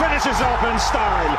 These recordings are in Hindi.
finishes off in style.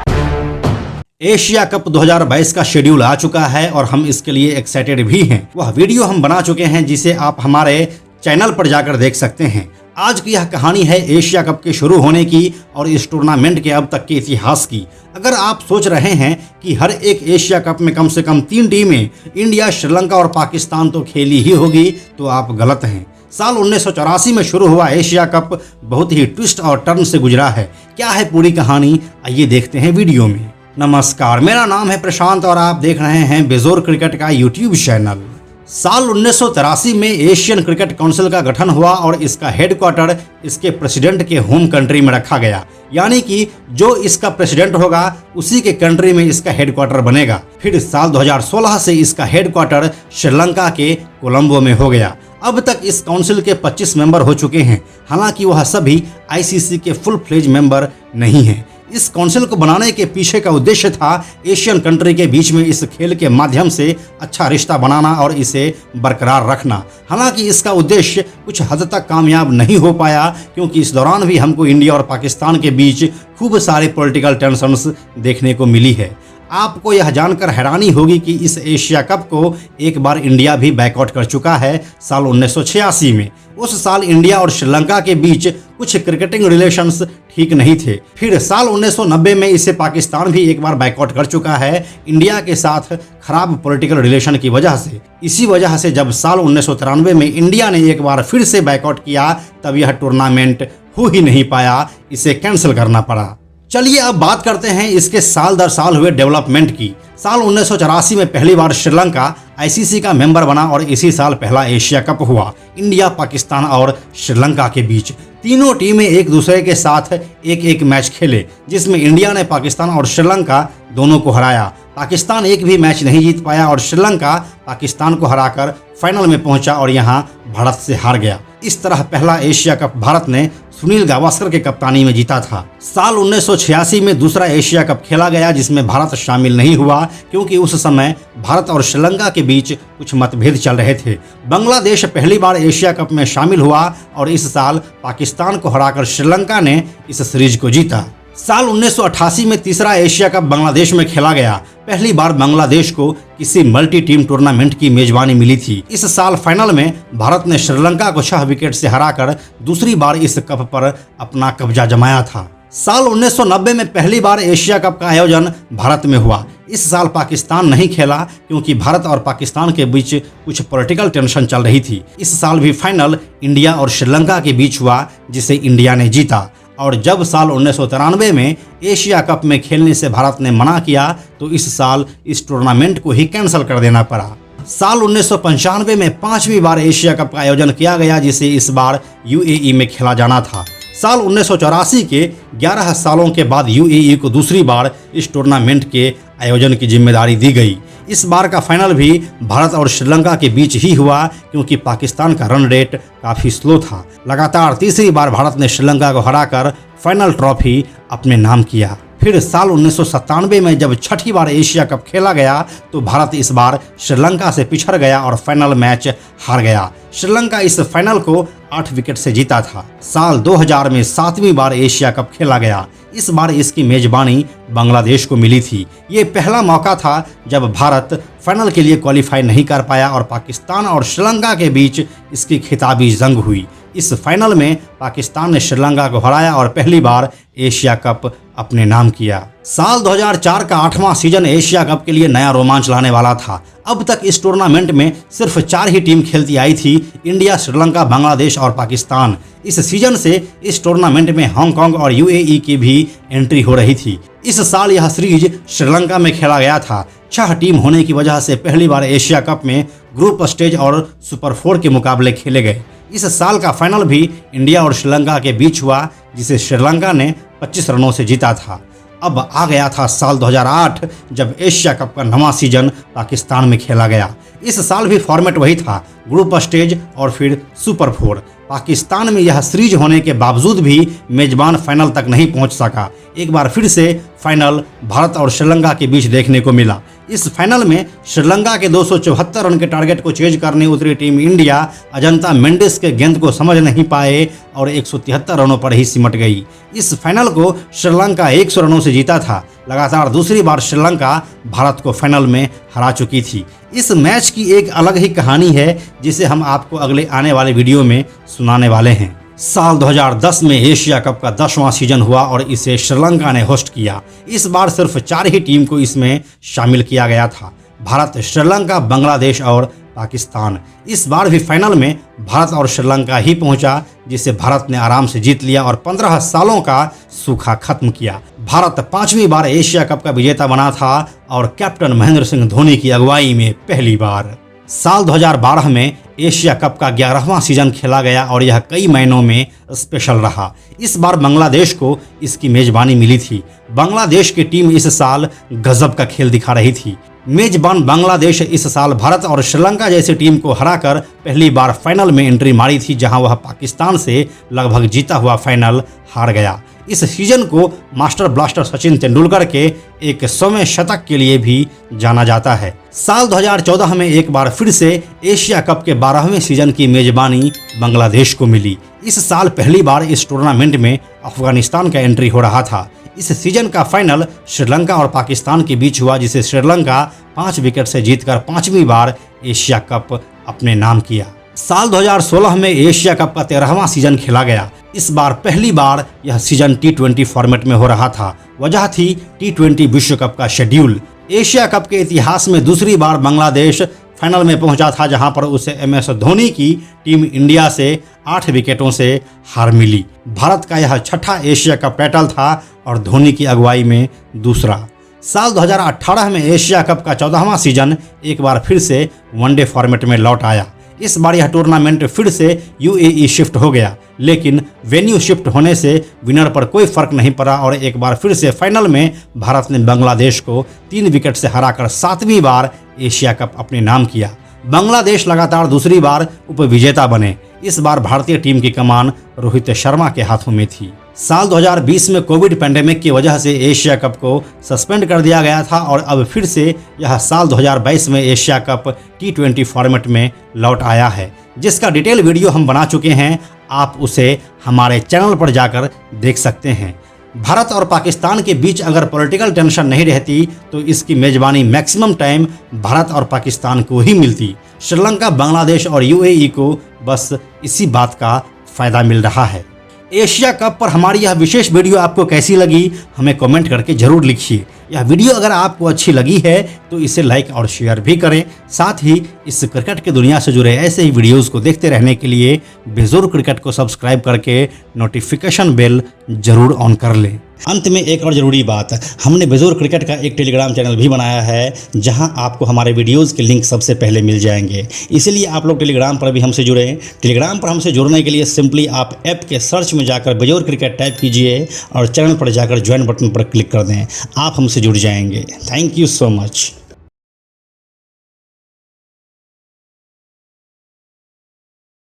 Asia cup 2022 का शेड्यूल आ चुका है और हम इसके लिए एक्साइटेड भी हैं। वह वीडियो हम बना चुके हैं जिसे आप हमारे चैनल पर जाकर देख सकते हैं। आज की यह कहानी है एशिया कप के शुरू होने की और इस टूर्नामेंट के अब तक के इतिहास की। अगर आप सोच रहे हैं कि हर एक एशिया कप में कम से कम 3 टीमें इंडिया, श्रीलंका और पाकिस्तान तो खेली ही होगी, तो आप गलत हैं। साल 1984 में शुरू हुआ एशिया कप बहुत ही ट्विस्ट और टर्न से गुजरा है। क्या है पूरी कहानी, आइए देखते हैं वीडियो में। नमस्कार, मेरा नाम है प्रशांत और आप देख रहे हैं बेजोर क्रिकेट का यूट्यूब चैनल। साल 1983 में एशियन क्रिकेट काउंसिल का गठन हुआ और इसका हेडक्वार्टर इसके प्रेसिडेंट के होम कंट्री में रखा गया, यानी कि जो इसका प्रेसिडेंट होगा उसी के कंट्री में इसका हेडक्वार्टर बनेगा। फिर साल 2016 से इसका हेडक्वार्टर श्रीलंका के कोलंबो में हो गया। अब तक इस काउंसिल के 25 मेंबर हो चुके हैं, हालांकि वह सभी आईसीसी के फुल फ्लेज मेंबर नहीं हैं। इस काउंसिल को बनाने के पीछे का उद्देश्य था एशियन कंट्री के बीच में इस खेल के माध्यम से अच्छा रिश्ता बनाना और इसे बरकरार रखना। हालांकि इसका उद्देश्य कुछ हद तक कामयाब नहीं हो पाया, क्योंकि इस दौरान भी हमको इंडिया और पाकिस्तान के बीच खूब सारे पॉलिटिकल टेंशन्स देखने को मिली है। आपको यह जानकर हैरानी होगी कि इस एशिया कप को एक बार इंडिया भी बैकआउट कर चुका है, साल 1986 में। उस साल इंडिया और श्रीलंका के बीच कुछ क्रिकेटिंग रिलेशंस ठीक नहीं थे। फिर साल 1990 में इसे पाकिस्तान भी एक बार बैकआउट कर चुका है, इंडिया के साथ खराब पॉलिटिकल रिलेशन की वजह से। इसी वजह से जब साल 1993 में इंडिया ने एक बार फिर से बैकआउट किया, तब यह टूर्नामेंट हो ही नहीं पाया, इसे कैंसिल करना पड़ा। चलिए अब बात करते हैं इसके साल दर साल हुए डेवलपमेंट की। साल 1984 में पहली बार श्रीलंका आईसीसी का मेंबर बना और इसी साल पहला एशिया कप हुआ इंडिया, पाकिस्तान और श्रीलंका के बीच। तीनों टीमें एक दूसरे के साथ एक एक मैच खेले, जिसमें इंडिया ने पाकिस्तान और श्रीलंका दोनों को हराया। पाकिस्तान एक भी मैच नहीं जीत पाया और श्रीलंका पाकिस्तान को हराकर फाइनल में पहुंचा और यहां भारत से हार गया। इस तरह पहला एशिया कप भारत ने सुनील गावस्कर के कप्तानी में जीता था। साल 1986 में दूसरा एशिया कप खेला गया, जिसमें भारत शामिल नहीं हुआ, क्योंकि उस समय भारत और श्रीलंका के बीच कुछ मतभेद चल रहे थे। बांग्लादेश पहली बार एशिया कप में शामिल हुआ और इस साल पाकिस्तान को हराकर श्रीलंका ने इस सीरीज को जीता। साल 1988 में तीसरा एशिया कप बांग्लादेश में खेला गया। पहली बार बांग्लादेश को किसी मल्टी टीम टूर्नामेंट की मेजबानी मिली थी। इस साल फाइनल में भारत ने श्रीलंका को 6 विकेट से हराकर दूसरी बार इस कप पर अपना कब्जा जमाया था। साल 1990 में पहली बार एशिया कप का आयोजन भारत में हुआ। इस साल पाकिस्तान नहीं खेला, क्योंकि भारत और पाकिस्तान के बीच कुछ पॉलिटिकल टेंशन चल रही थी। इस साल भी फाइनल इंडिया और श्रीलंका के बीच हुआ, जिसे इंडिया ने जीता। और जब साल 1993 में एशिया कप में खेलने से भारत ने मना किया, तो इस साल इस टूर्नामेंट को ही कैंसिल कर देना पड़ा। साल 1995 में 5वीं बार एशिया कप का आयोजन किया गया, जिसे इस बार यूएई में खेला जाना था। साल 1984 के 11 सालों के बाद यूएई को दूसरी बार इस टूर्नामेंट के आयोजन की जिम्मेदारी दी गई। इस बार का फाइनल भी भारत और श्रीलंका के बीच ही हुआ, क्योंकि पाकिस्तान का रन रेट काफ़ी स्लो था। लगातार तीसरी बार भारत ने श्रीलंका को हराकर फाइनल ट्रॉफी अपने नाम किया। फिर साल 1997 में जब 6ठी बार एशिया कप खेला गया, तो भारत इस बार श्रीलंका से पिछड़ गया और फाइनल मैच हार गया। श्रीलंका इस फाइनल को 8 विकेट से जीता था। साल 2000 में 7वीं बार एशिया कप खेला गया। इस बार इसकी मेजबानी बांग्लादेश को मिली थी। ये पहला मौका था जब भारत फाइनल के लिए क्वालिफाई नहीं कर पाया और पाकिस्तान और श्रीलंका के बीच इसकी खिताबी जंग हुई। इस फाइनल में पाकिस्तान ने श्रीलंका को हराया और पहली बार एशिया कप अपने नाम किया। साल 2004 का 8वां सीजन एशिया कप के लिए नया रोमांच लाने वाला था। अब तक इस टूर्नामेंट में सिर्फ 4 ही टीम खेलती आई थी, इंडिया, श्रीलंका, बांग्लादेश और पाकिस्तान। इस सीजन से इस टूर्नामेंट में हांगकांग और यूएई की भी एंट्री हो रही थी। इस साल यह सीरीज श्रीलंका में खेला गया था। 6 टीम होने की वजह से पहली बार एशिया कप में ग्रुप स्टेज और सुपर 4 के मुकाबले खेले गए। इस साल का फाइनल भी इंडिया और श्रीलंका के बीच हुआ, जिसे श्रीलंका ने 25 रनों से जीता था। अब आ गया था साल 2008, जब एशिया कप का नवा सीजन पाकिस्तान में खेला गया। इस साल भी फॉर्मेट वही था, ग्रुप स्टेज और फिर सुपर 4। पाकिस्तान में यह सीरीज होने के बावजूद भी मेजबान फाइनल तक नहीं पहुंच सका। एक बार फिर से फाइनल भारत और श्रीलंका के बीच देखने को मिला। इस फाइनल में श्रीलंका के 274 रन के टारगेट को चेज करने उतरी टीम इंडिया अजंता मेंडिस के गेंद को समझ नहीं पाए और 173 रनों पर ही सिमट गई। इस फाइनल को श्रीलंका 100 रनों से जीता था। लगातार दूसरी बार श्रीलंका भारत को फाइनल में हरा चुकी थी। इस मैच की एक अलग ही कहानी है जिसे हम आपको अगले आने वाले वीडियो में सुनाने वाले हैं। साल 2010 में एशिया कप का 10वां सीजन हुआ और इसे श्रीलंका ने होस्ट किया। इस बार सिर्फ 4 ही टीम को इसमें शामिल किया गया था, भारत, श्रीलंका, बांग्लादेश और पाकिस्तान। इस बार भी फाइनल में भारत और श्रीलंका ही पहुंचा, जिसे भारत ने आराम से जीत लिया और 15 सालों का सूखा खत्म किया। भारत 5वीं बार एशिया कप का विजेता बना था और कैप्टन महेंद्र सिंह धोनी की अगुवाई में पहली बार। साल 2012 में एशिया कप का 11वां सीजन खेला गया और यह कई महीनों में स्पेशल रहा। इस बार बांग्लादेश को इसकी मेजबानी मिली थी। बांग्लादेश की टीम इस साल गजब का खेल दिखा रही थी। मेजबान बांग्लादेश इस साल भारत और श्रीलंका जैसी टीम को हराकर पहली बार फाइनल में एंट्री मारी थी, जहां वह पाकिस्तान से लगभग जीता हुआ फाइनल हार गया। इस सीजन को मास्टर ब्लास्टर सचिन तेंदुलकर के एक 100वें शतक के लिए भी जाना जाता है। साल 2014 में एक बार फिर से एशिया कप के 12वें सीजन की मेजबानी बांग्लादेश को मिली। इस साल पहली बार इस टूर्नामेंट में अफगानिस्तान का एंट्री हो रहा था। इस सीजन का फाइनल श्रीलंका और पाकिस्तान के बीच हुआ, जिसे श्रीलंका 5 विकेट से जीतकर 5वीं बार एशिया कप अपने नाम किया। साल 2016 में एशिया कप का 13वां सीजन खेला गया। इस बार पहली बार यह सीजन T20 फॉर्मेट में हो रहा था। वजह थी T20 विश्व कप का शेड्यूल। एशिया कप के इतिहास में दूसरी बार बांग्लादेश फाइनल में पहुंचा था, जहां पर उसे MS धोनी की टीम इंडिया से 8 विकेटों से हार मिली। भारत का यह 6ठा एशिया कप टाइटल था और धोनी की अगुवाई में दूसरा। साल 2018 में एशिया कप का 14वां सीजन एक बार फिर से वनडे फॉर्मेट में लौट आया। इस बार यह टूर्नामेंट फिर से UAE शिफ्ट हो गया, लेकिन वेन्यू शिफ्ट होने से विनर पर कोई फर्क नहीं पड़ा और एक बार फिर से फाइनल में भारत ने बांग्लादेश को 3 विकेट से हराकर 7वीं बार एशिया कप अपने नाम किया। बांग्लादेश लगातार दूसरी बार उपविजेता बने। इस बार भारतीय टीम की कमान रोहित शर्मा के हाथों में थी। साल 2020 में कोविड पैंडेमिक की वजह से एशिया कप को सस्पेंड कर दिया गया था और अब फिर से यह साल 2022 में एशिया कप T20 फॉर्मेट में लौट आया है, जिसका डिटेल वीडियो हम बना चुके हैं। आप उसे हमारे चैनल पर जाकर देख सकते हैं। भारत और पाकिस्तान के बीच अगर पॉलिटिकल टेंशन नहीं रहती तो इसकी मेजबानी मैक्सिमम टाइम भारत और पाकिस्तान को ही मिलती। श्रीलंका, बांग्लादेश और UAE को बस इसी बात का फ़ायदा मिल रहा है। एशिया कप पर हमारी यह विशेष वीडियो आपको कैसी लगी, हमें कमेंट करके ज़रूर लिखिए। यह वीडियो अगर आपको अच्छी लगी है तो इसे लाइक और शेयर भी करें। साथ ही इस क्रिकेट की दुनिया से जुड़े ऐसे ही वीडियोज़ को देखते रहने के लिए बेजोर क्रिकेट को सब्सक्राइब करके नोटिफिकेशन बेल ज़रूर ऑन कर लें। अंत में एक और ज़रूरी बात, हमने बेजोर क्रिकेट का एक टेलीग्राम चैनल भी बनाया है, जहां आपको हमारे वीडियोस के लिंक सबसे पहले मिल जाएंगे। इसीलिए आप लोग टेलीग्राम पर भी हमसे जुड़ें। टेलीग्राम पर हमसे जुड़ने के लिए सिंपली आप ऐप के सर्च में जाकर बेजोर क्रिकेट टाइप कीजिए और चैनल पर जाकर ज्वाइन बटन पर क्लिक कर दें। आप हमसे जुड़ जाएंगे। Thank you so much.